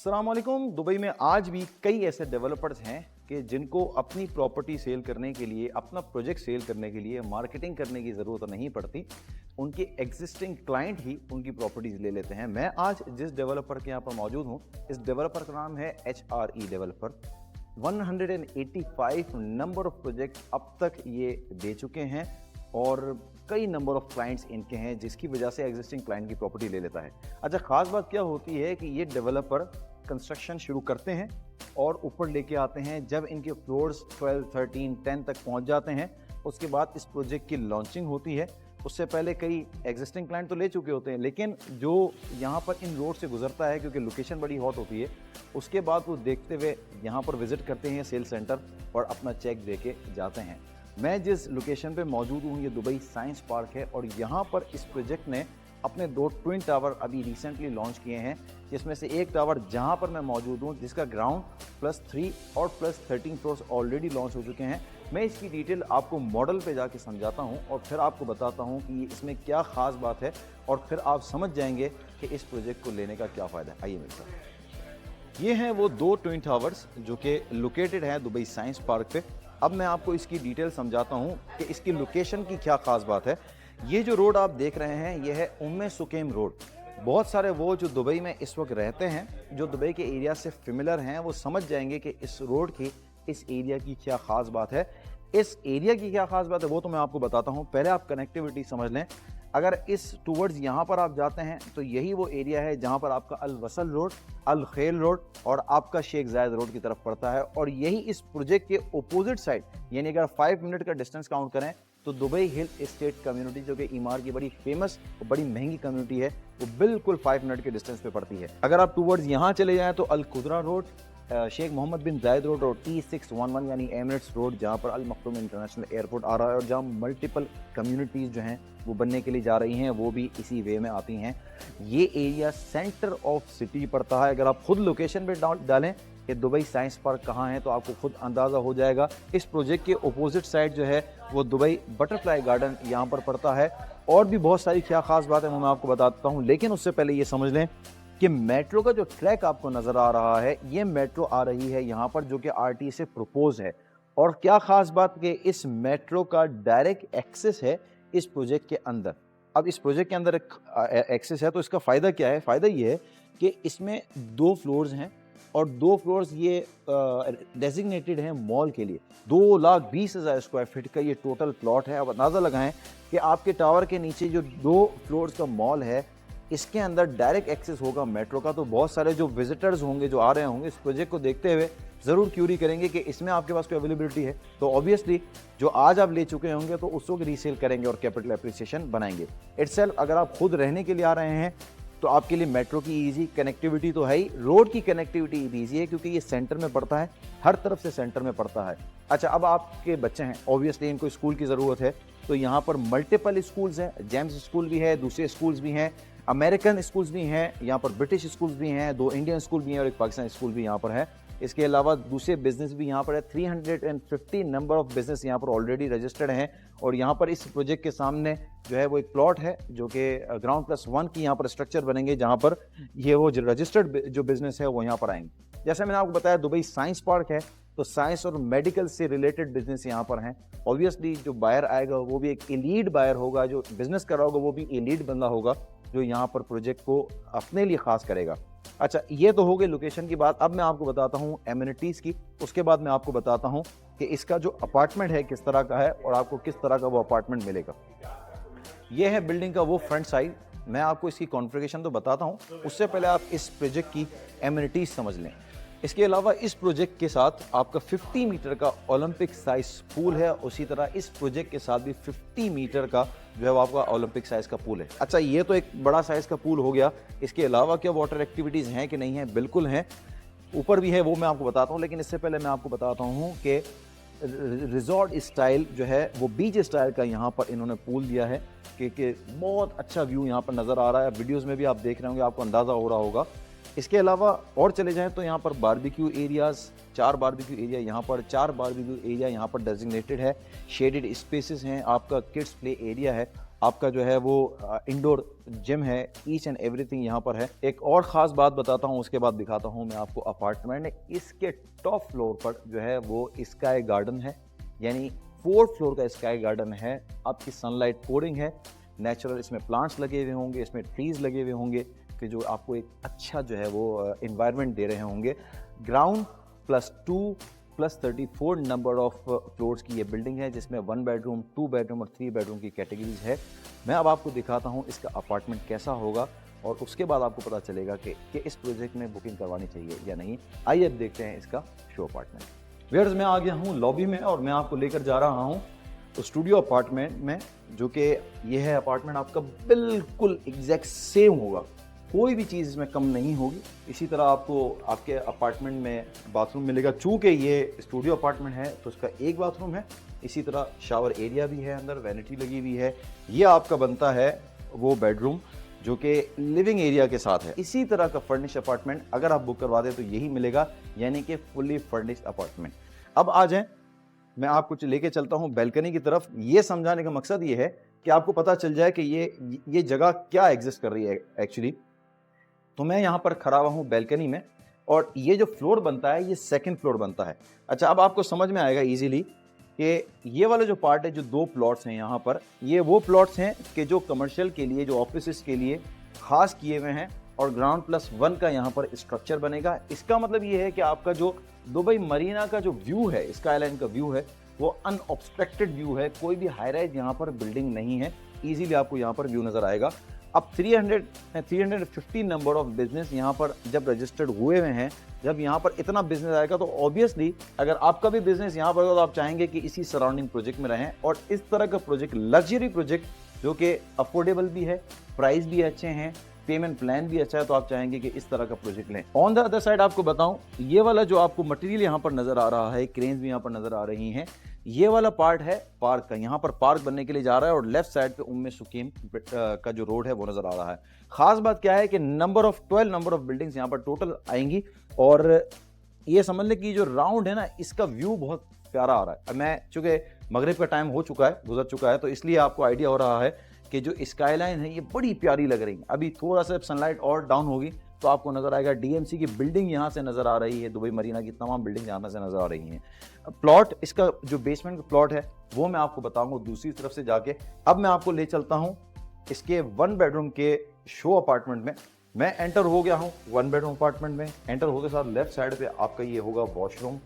अस्सलाम वालेकुम। दुबई में आज भी कई ऐसे डेवलपर्स हैं कि जिनको अपनी प्रॉपर्टी सेल करने के लिए, अपना प्रोजेक्ट सेल करने के लिए मार्केटिंग करने की ज़रूरत नहीं पड़ती। उनके एग्जिस्टिंग क्लाइंट ही उनकी प्रॉपर्टीज़ ले लेते हैं। मैं आज जिस डेवलपर के यहाँ पर मौजूद हूँ, इस डेवलपर का नाम है HRE developer. 185 number of project अब तक ये दे चुके हैं और कई नंबर ऑफ क्लाइंट्स इनके हैं, जिसकी वजह से एग्जिस्टिंग क्लाइंट की प्रॉपर्टी ले लेता है। अच्छा, ख़ास बात क्या होती है कि ये डेवलपर कंस्ट्रक्शन शुरू करते हैं और ऊपर लेके आते हैं। जब इनके फ्लोर्स 12, 13, 10 तक पहुंच जाते हैं, उसके बाद इस प्रोजेक्ट की लॉन्चिंग होती है। उससे पहले कई एग्जिस्टिंग क्लाइंट तो ले चुके होते हैं, लेकिन जो यहाँ पर इन रोड से गुजरता है, क्योंकि लोकेशन बड़ी हॉट होती है, उसके बाद वो देखते हुए यहाँ पर विज़िट करते हैं सेल सेंटर और अपना चेक दे के जाते हैं। मैं जिस लोकेशन पे मौजूद हूँ, ये दुबई साइंस पार्क है और यहाँ पर इस प्रोजेक्ट ने अपने 2 ट्विन टावर अभी रिसेंटली लॉन्च किए हैं, जिसमें से एक टावर जहाँ पर मैं मौजूद हूँ, जिसका ग्राउंड +3 और +13 फ्लोर्स ऑलरेडी लॉन्च हो चुके हैं। मैं इसकी डिटेल आपको मॉडल पे जाके समझाता हूँ और फिर आपको बताता हूँ कि इसमें क्या ख़ास बात है और फिर आप समझ जाएंगे कि इस प्रोजेक्ट को लेने का क्या फ़ायदा है। आइए मेरे साथ। ये हैं वो 2 ट्विन टावर्स जो कि लोकेटेड हैं दुबई साइंस पार्क पे। अब मैं आपको इसकी डिटेल समझाता हूँ कि इसकी लोकेशन की क्या ख़ास बात है। ये जो रोड आप देख रहे हैं, ये है उम्मे सुकेम रोड। बहुत सारे वो जो दुबई में इस वक्त रहते हैं, जो दुबई के एरिया से फेमिलियर हैं, वो समझ जाएंगे कि इस रोड की, इस एरिया की क्या ख़ास बात है। इस एरिया की क्या ख़ास बात है वो तो मैं आपको बताता हूँ। पहले आप कनेक्टिविटी समझ लें। अगर इस टूवर्ड्स यहाँ पर आप जाते हैं तो यही वो एरिया है जहाँ पर आपका अल वसल रोड, अल खेल रोड और आपका शेख जायद रोड की तरफ पड़ता है। और यही इस प्रोजेक्ट के अपोजिट साइड, यानी अगर 5 मिनट का डिस्टेंस काउंट करें तो दुबई हिल एस्टेट कम्युनिटी, जो कि ईमार की बड़ी फेमस और बड़ी महंगी कम्युनिटी है, वो बिल्कुल 5 मिनट के डिस्टेंस पे पड़ती है। अगर आप टूवर्ड्स यहाँ चले जाएँ तो अल कुदरा रोड, शेख मोहम्मद बिन जायद रोड और E611 यानी एमिरेट्स रोड, जहाँ पर अल मखदूम इंटरनेशनल एयरपोर्ट आ रहा है और जहाँ मल्टीपल कम्युनिटीज़ जो हैं वो बनने के लिए जा रही हैं, वो भी इसी वे में आती हैं। ये एरिया सेंटर ऑफ सिटी पड़ता है। अगर आप खुद लोकेशन पे डालें कि दुबई साइंस पार्क कहाँ है, तो आपको खुद अंदाज़ा हो जाएगा। इस प्रोजेक्ट के अपोजिट साइड जो है वो दुबई बटरफ्लाई गार्डन यहाँ पर पड़ता है। और भी बहुत सारी क्या ख़ास बात है वो मैं आपको बताता हूँ, लेकिन उससे पहले ये समझ लें कि मेट्रो का जो ट्रैक आपको नज़र आ रहा है, ये मेट्रो आ रही है यहाँ पर, जो कि RT से प्रपोज है। और क्या ख़ास बात कि इस मेट्रो का डायरेक्ट एक्सेस है इस प्रोजेक्ट के अंदर। अब इस प्रोजेक्ट के अंदर एक्सेस है तो इसका फ़ायदा क्या है? फ़ायदा ये है कि इसमें 2 फ्लोर्स हैं और 2 फ्लोर्स ये डेजिग्नेटेड हैं मॉल के लिए। 2,20,000 स्क्वायर फीट का ये टोटल प्लॉट है। अब अंदाज़ा लगाएं कि आपके टावर के नीचे जो 2 फ्लोर्स का मॉल है, इसके अंदर डायरेक्ट एक्सेस होगा मेट्रो का। तो बहुत सारे जो विजिटर्स होंगे, जो आ रहे होंगे, इस प्रोजेक्ट को देखते हुए ज़रूर क्यूरी करेंगे कि इसमें आपके पास कोई अवेलेबिलिटी है। तो ऑब्वियसली जो आज आप ले चुके होंगे तो उसको रीसेल करेंगे और कैपिटल एप्रिसिएशन बनाएंगे। इटसेल्फ अगर आप खुद रहने के लिए आ रहे हैं तो आपके लिए मेट्रो की ईजी कनेक्टिविटी तो है ही, रोड की कनेक्टिविटी भी ईजी है क्योंकि ये सेंटर में पड़ता है, हर तरफ से सेंटर में पड़ता है। अच्छा, अब आपके बच्चे हैं, ऑब्वियसली इनको स्कूल की ज़रूरत है, तो यहाँ पर मल्टीपल स्कूल्स हैं। जेम्स स्कूल भी है, दूसरे स्कूल्स भी हैं, अमेरिकन स्कूल्स भी हैं, यहाँ पर ब्रिटिश स्कूल्स भी हैं, 2 इंडियन स्कूल भी हैं और एक पाकिस्तानी स्कूल भी यहाँ पर है। इसके अलावा दूसरे बिजनेस भी यहाँ पर है। 350 नंबर ऑफ बिजनेस यहाँ पर ऑलरेडी रजिस्टर्ड हैं। और यहाँ पर इस प्रोजेक्ट के सामने जो है वो एक प्लॉट है, जो कि ग्राउंड +1 की यहाँ पर स्ट्रक्चर बनेंगे, जहाँ पर ये वो रजिस्टर्ड जो बिजनेस है वो यहाँ पर आएंगे। जैसे मैंने आपको बताया, दुबई साइंस पार्क है, तो साइंस और मेडिकल से रिलेटेड बिजनेस यहाँ पर हैं। ऑब्वियसली जो बायर आएगा वो भी एक एलीट बायर होगा, जो बिजनेस कर रहा होगा वो भी एलीट बंदा होगा, जो यहाँ पर प्रोजेक्ट को अपने लिए खास करेगा। अच्छा, ये तो हो गई लोकेशन की बात। अब मैं आपको बताता हूँ एमिनिटीज़ की। उसके बाद मैं आपको बताता हूँ कि इसका जो अपार्टमेंट है किस तरह का है और आपको किस तरह का वो अपार्टमेंट मिलेगा। ये है बिल्डिंग का वो फ्रंट साइड। मैं आपको इसकी कॉन्फ़िगरेशन तो बताता हूँ, उससे पहले आप इस प्रोजेक्ट की एमिनिटीज़ समझ लें। इसके अलावा इस प्रोजेक्ट के साथ आपका 50 मीटर का ओलंपिक साइज पूल है। उसी तरह इस प्रोजेक्ट के साथ भी 50 मीटर का जो है वो आपका ओलंपिक साइज का पूल है। अच्छा, ये तो एक बड़ा साइज का पूल हो गया। इसके अलावा क्या वाटर एक्टिविटीज़ हैं कि नहीं हैं? बिल्कुल हैं, ऊपर भी है, वो मैं आपको बताता हूँ। लेकिन इससे पहले मैं आपको बताता हूँ कि रिजॉर्ट स्टाइल जो है वो बीच स्टाइल का यहाँ पर इन्होंने पूल दिया है कि बहुत अच्छा व्यू यहाँ पर नज़र आ रहा है। वीडियोज़ में भी आप देख रहे होंगे, आपको अंदाज़ा हो रहा होगा इसके अलावा और चले जाएं तो यहाँ पर बारबेक्यू एरियाज़, 4 बारबेक्यू एरिया यहाँ पर, 4 बारबेक्यू एरिया यहाँ पर डेजिग्नेटेड है, शेडेड स्पेसेस हैं, आपका किड्स प्ले एरिया है, आपका जो है वो इंडोर जिम है, ईच एंड एवरीथिंग यहाँ पर है। एक और ख़ास बात बताता हूँ, उसके बाद दिखाता हूँ मैं आपको अपार्टमेंट। इसके टॉप फ्लोर पर जो है वो स्काई गार्डन है, यानी 4th फ्लोर का स्काई गार्डन है। आपकी सनलाइट पोरिंग है, नेचुरल इसमें प्लांट्स लगे हुए होंगे, इसमें ट्रीज लगे हुए होंगे कि जो आपको एक अच्छा जो है वो इन्वायरमेंट दे रहे होंगे। ग्राउंड +2 + 34 नंबर ऑफ फ्लोर्स की ये बिल्डिंग है, जिसमें 1 बेडरूम, 2 बेडरूम और 3 बेडरूम की कैटेगरीज है। मैं अब आपको दिखाता हूँ इसका अपार्टमेंट कैसा होगा और उसके बाद आपको पता चलेगा कि इस प्रोजेक्ट में बुकिंग करवानी चाहिए या नहीं। आइए अब देखते हैं इसका शो अपार्टमेंट। व्यूअर्स, मैं आ गया हूँ लॉबी में और मैं आपको लेकर जा रहा हूँ तो स्टूडियो अपार्टमेंट में, जो कि ये है अपार्टमेंट आपका बिल्कुल एग्जैक्ट सेम होगा, कोई भी चीज़ इसमें कम नहीं होगी। इसी तरह आपको आपके अपार्टमेंट में बाथरूम मिलेगा। चूँकि ये स्टूडियो अपार्टमेंट है तो इसका एक बाथरूम है, इसी तरह शावर एरिया भी है, अंदर वैनिटी लगी हुई है। ये आपका बनता है वो बेडरूम जो कि लिविंग एरिया के साथ है। इसी तरह का फर्निश अपार्टमेंट अगर आप बुक करवा दें तो यही मिलेगा, यानी कि फुली फर्निश्ड अपार्टमेंट। अब आ जाएं, मैं आपको लेके चलता हूं बैल्कनी की तरफ। ये समझाने का मकसद ये है कि आपको पता चल जाए कि ये जगह क्या एग्जिस्ट कर रही है एक्चुअली। तो मैं यहाँ पर खड़ा हुआ हूँ बैल्कनी में और ये जो फ्लोर बनता है ये 2nd फ्लोर बनता है। अच्छा, अब आपको समझ में आएगा इजीली कि ये वाला जो पार्ट है, जो 2 प्लॉट्स हैं यहाँ पर, ये वो प्लॉट्स हैं कि जो कमर्शियल के लिए, जो ऑफिस के लिए खास किए हुए हैं और ग्राउंड +1 का यहाँ पर स्ट्रक्चर बनेगा। इसका मतलब ये है कि आपका जो दुबई मरीना का जो व्यू है, स्काई लाइन का व्यू है, वो अनऑब्स्ट्रक्टेड व्यू है। कोई भी हाई राइज यहाँ पर बिल्डिंग नहीं है, इजीली आपको यहाँ पर व्यू नजर आएगा। अब 350 नंबर ऑफ बिजनेस यहाँ पर जब रजिस्टर्ड हुए हुए हैं, जब यहाँ पर इतना बिजनेस आएगा तो ऑब्वियसली अगर आपका भी बिजनेस यहाँ पर होगा तो आप चाहेंगे कि इसी सराउंडिंग प्रोजेक्ट में रहें। और इस तरह का प्रोजेक्ट, लग्जरी प्रोजेक्ट जो कि अफोर्डेबल भी है, प्राइस भी अच्छे हैं, पेमेंट प्लान भी अच्छा है, तो आप चाहेंगे कि इस तरह का प्रोजेक्ट लें। ऑन द अदर साइड आपको बताऊं, ये वाला जो आपको मटेरियल यहाँ पर नजर आ रहा है, क्रेन्स भी यहाँ पर नजर आ रही हैं, ये वाला पार्ट है पार्क का। यहाँ पर पार्क बनने के लिए जा रहा है और लेफ्ट साइड पे उम्मे सुकीम का जो रोड है वो नजर आ रहा है। खास बात क्या है कि 12 नंबर ऑफ बिल्डिंग्स यहाँ पर टोटल आएंगी और ये समझ लें कि जो राउंड है ना, इसका व्यू बहुत प्यारा आ रहा है। मैं चूंकि मगरिब का टाइम हो चुका है, गुजर चुका है, तो इसलिए आपको आइडिया हो रहा है कि जो स्काईलाइन है ये बड़ी प्यारी लग रही है। अभी थोड़ा सा सनलाइट और डाउन होगी तो आपको नजर आएगा डीएमसी की बिल्डिंग यहाँ से नजर आ रही है, दुबई मरीना की तमाम बिल्डिंग यहाँ से नजर आ रही हैं। प्लॉट, इसका जो बेसमेंट का प्लॉट है वो मैं आपको बताऊंगा दूसरी तरफ से जाके। अब मैं आपको ले चलता हूँ इसके 1 बेडरूम के शो अपार्टमेंट में। मैं एंटर हो गया हूँ 1 बेडरूम अपार्टमेंट में। एंटर होते साथ लेफ्ट साइड पे आपका ये होगा washroom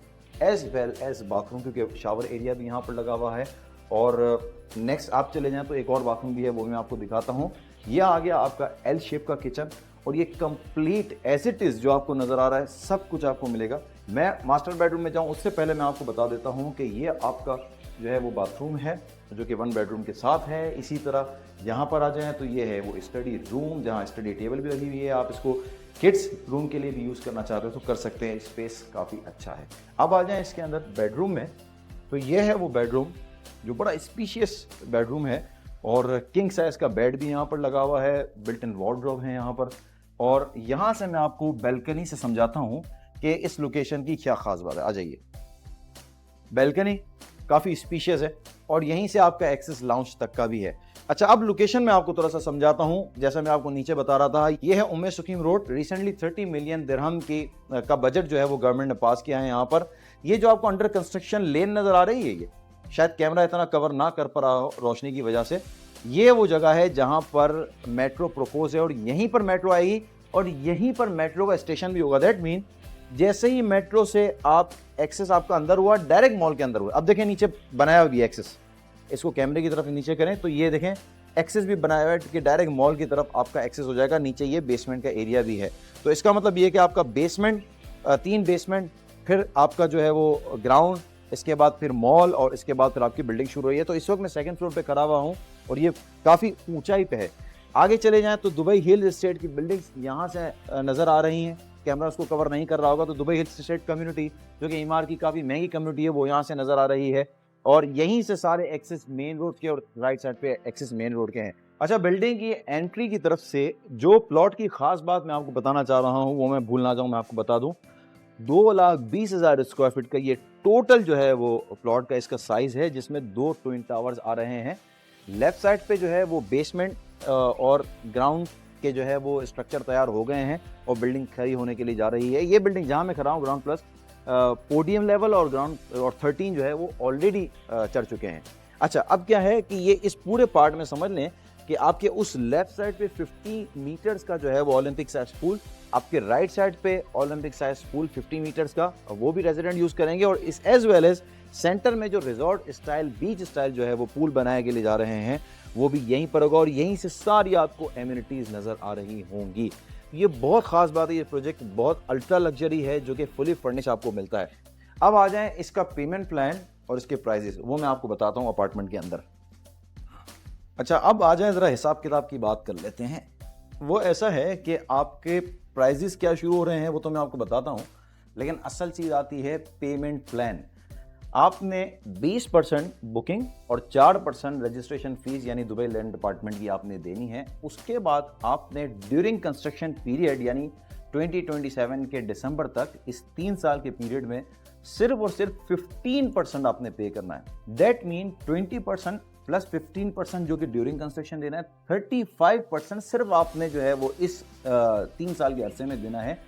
as well as bathroom, क्योंकि शावर एरिया भी यहाँ पर लगा हुआ है। और नेक्स्ट आप चले जाएं तो एक और बाथरूम भी है, वो मैं आपको दिखाता हूँ। यह आ गया आपका एल शेप का किचन और ये कंप्लीट एज इट इज जो आपको नजर आ रहा है सब कुछ आपको मिलेगा। मैं मास्टर बेडरूम में जाऊं उससे पहले मैं आपको बता देता हूं कि ये आपका जो है वो बाथरूम है जो कि 1 बेडरूम के साथ है। इसी तरह यहाँ पर आ जाएं तो ये है वो स्टडी रूम, जहाँ स्टडी टेबल भी लगी हुई है। आप इसको किड्स रूम के लिए भी यूज़ करना चाहते हो तो कर सकते हैं, स्पेस काफ़ी अच्छा है। अब आ जाएं इसके अंदर बेडरूम में, तो ये है वो बेडरूम जो बड़ा स्पीशियस बेडरूम है और किंग साइज का बेड भी यहाँ पर लगा हुआ है, बिल्ट इन वार्डरोब है यहाँ पर। और यहाँ से मैं आपको बैल्कनी से समझाता हूँ कि इस लोकेशन की क्या खास बात है। आ जाइए, बैल्कनी काफ़ी स्पीशियस है और यहीं से आपका एक्सेस लाउंज तक का भी है। अच्छा, अब लोकेशन में आपको थोड़ा सा समझाता हूँ। जैसा मैं आपको नीचे बता रहा था, ये है उम्मे सुकीम रोड। रिसेंटली 30 मिलियन दिरहम का बजट जो है वो गवर्नमेंट ने पास किया है यहाँ पर। ये जो आपको अंडर कंस्ट्रक्शन लेन नजर आ रही है, ये शायद कैमरा इतना कवर ना कर पा रहा हो रोशनी की वजह से, ये वो जगह है जहां पर मेट्रो प्रपोज है और यहीं पर मेट्रो आएगी और यहीं पर मेट्रो का स्टेशन भी होगा। दैट मीन जैसे ही मेट्रो से आप एक्सेस आपका अंदर हुआ, डायरेक्ट मॉल के अंदर हुआ। अब देखें नीचे बनाया हुआ भी एक्सेस, इसको कैमरे की तरफ नीचे करें तो ये देखें एक्सेस भी बनाया हुआ है कि डायरेक्ट मॉल की तरफ आपका एक्सेस हो जाएगा। नीचे ये बेसमेंट का एरिया भी है, तो इसका मतलब ये कि आपका बेसमेंट, 3 बेसमेंट, फिर आपका जो है वो ग्राउंड, इसके बाद फिर मॉल और इसके बाद फिर आपकी बिल्डिंग शुरू हुई है। तो इस वक्त मैं 2nd फ्लोर पे खड़ा हुआ हूँ और ये काफ़ी ऊंचाई पे है। आगे चले जाएं तो दुबई हिल एस्टेट की बिल्डिंग्स यहाँ से नज़र आ रही हैं। कैमरा उसको कवर नहीं कर रहा होगा तो दुबई हिल एस्टेट कम्युनिटी जो कि इमार की काफ़ी महंगी कम्युनिटी है वो यहाँ से नज़र आ रही है। और यहीं से सारे एक्सेस मेन रोड के और राइट साइड पे एक्सेस मेन रोड के हैं। अच्छा, बिल्डिंग की एंट्री की तरफ से जो प्लॉट की खास बात मैं आपको बताना चाह रहा हूँ वो मैं भूल ना जाऊँ, मैं आपको बता दूँ। 2,20,000 स्क्वायर फीट का ये टोटल जो है वो प्लॉट का इसका साइज है, जिसमें 2 ट्विन टावर्स आ रहे हैं। लेफ्ट साइड पे जो है वो बेसमेंट और ग्राउंड के जो है वो स्ट्रक्चर तैयार हो गए हैं और बिल्डिंग खड़ी होने के लिए जा रही है। ये बिल्डिंग जहाँ मैं खड़ा हूँ ग्राउंड प्लस पोडियम लेवल और ग्राउंड और 13 जो है वो ऑलरेडी चढ़ चुके हैं। अच्छा, अब क्या है कि ये इस पूरे पार्ट में समझ लें कि आपके उस लेफ्ट साइड पे 50 मीटर्स का जो है वो ओलंपिक साइज पूल, आपके राइट साइड पे ओलंपिक साइज पूल 50 मीटर्स का, वो भी रेजिडेंट यूज करेंगे। और इस एज वेल एज सेंटर में जो रिजॉर्ट स्टाइल बीच स्टाइल जो है वो पूल बनाए के लिए जा रहे हैं वो भी यहीं पर होगा और यहीं से सारी आपको एमिनिटीज नजर आ रही होंगी। ये बहुत खास बात है, ये प्रोजेक्ट बहुत अल्ट्रा लग्जरी है जो कि फुली फर्निश आपको मिलता है। अब आ जाएं इसका पेमेंट प्लान और इसके प्राइजेस, वो मैं आपको बताता हूँ अपार्टमेंट के अंदर। अच्छा, अब आ जाएं जरा हिसाब किताब की बात कर लेते हैं। वो ऐसा है कि आपके प्राइजेस क्या शुरू हो रहे हैं वो तो मैं आपको बताता हूँ, लेकिन असल चीज आती है पेमेंट प्लान। आपने 20% बुकिंग और 4% रजिस्ट्रेशन फीस यानी दुबई लैंड डिपार्टमेंट की आपने देनी है। उसके बाद आपने ड्यूरिंग कंस्ट्रक्शन पीरियड यानी 2027 के दिसंबर तक, इस 3 साल के पीरियड में सिर्फ और सिर्फ 15% आपने पे करना है। दैट मीन 20% प्लस 15% जो कि ड्यूरिंग कंस्ट्रक्शन देना है, 35% सिर्फ आपने जो है वो इस 3 साल के अरसे में देना है।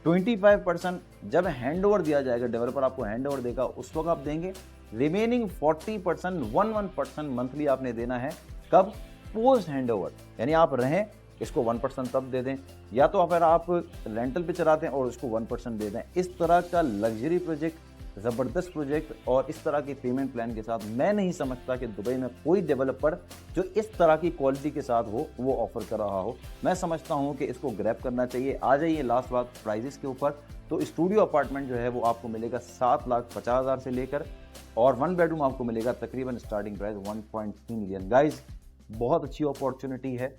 25% जब हैंड ओवर दिया जाएगा, डेवलपर आपको हैंड ओवर देगा उस वक्त आप देंगे। रिमेनिंग 40% 11% मंथली आपने देना है। कब? पोस्ट हैंड ओवर, यानी आप रहें इसको 1% तब दे दें, या तो अगर आप रेंटल पे चलाते हैं और उसको 1% दे दें। इस तरह का लग्जरी प्रोजेक्ट, ज़बरदस्त प्रोजेक्ट और इस तरह की पेमेंट प्लान के साथ मैं नहीं समझता कि दुबई में कोई डेवलपर जो इस तरह की क्वालिटी के साथ हो वो ऑफर कर रहा हो। मैं समझता हूं कि इसको ग्रैब करना चाहिए। आ जाइए लास्ट बात प्राइजेस के ऊपर, तो स्टूडियो अपार्टमेंट जो है वो आपको मिलेगा 7,50,000 से लेकर, और 1 बेडरूम आपको मिलेगा तकरीबन स्टार्टिंग प्राइस 1.3 मिलियन। गाइज, बहुत अच्छी अपॉर्चुनिटी है,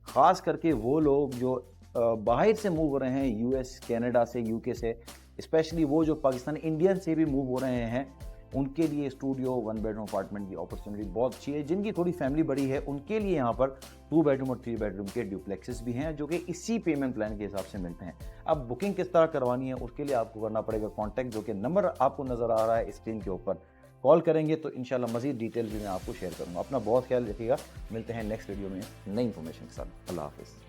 खास करके वो लोग जो बाहर से मूव हो रहे हैं, यूएस, कनाडा से, यूके से, स्पेशली वो जो पाकिस्तान इंडियन से भी मूव हो रहे हैं, उनके लिए स्टूडियो 1 बेडरूम अपार्टमेंट की अपॉर्चुनिटी बहुत अच्छी है। जिनकी थोड़ी फैमिली बड़ी है उनके लिए यहाँ पर 2 बेडरूम और 3 बेडरूम के ड्यूप्लेक्सेस भी हैं जो कि इसी पेमेंट प्लान के हिसाब से मिलते हैं। अब बुकिंग किस तरह करवानी है उसके लिए आपको करना पड़ेगा कॉन्टैक्ट, जो कि नंबर आपको नजर आ रहा है स्क्रीन के ऊपर। कॉल करेंगे तो इंशाल्लाह मजीद डिटेल भी मैं आपको शेयर करूँगा। अपना बहुत ख्याल रखिएगा, मिलते हैं नेक्स्ट वीडियो में नई इंफॉर्मेशन के साथ। अल्लाह हाफिज़।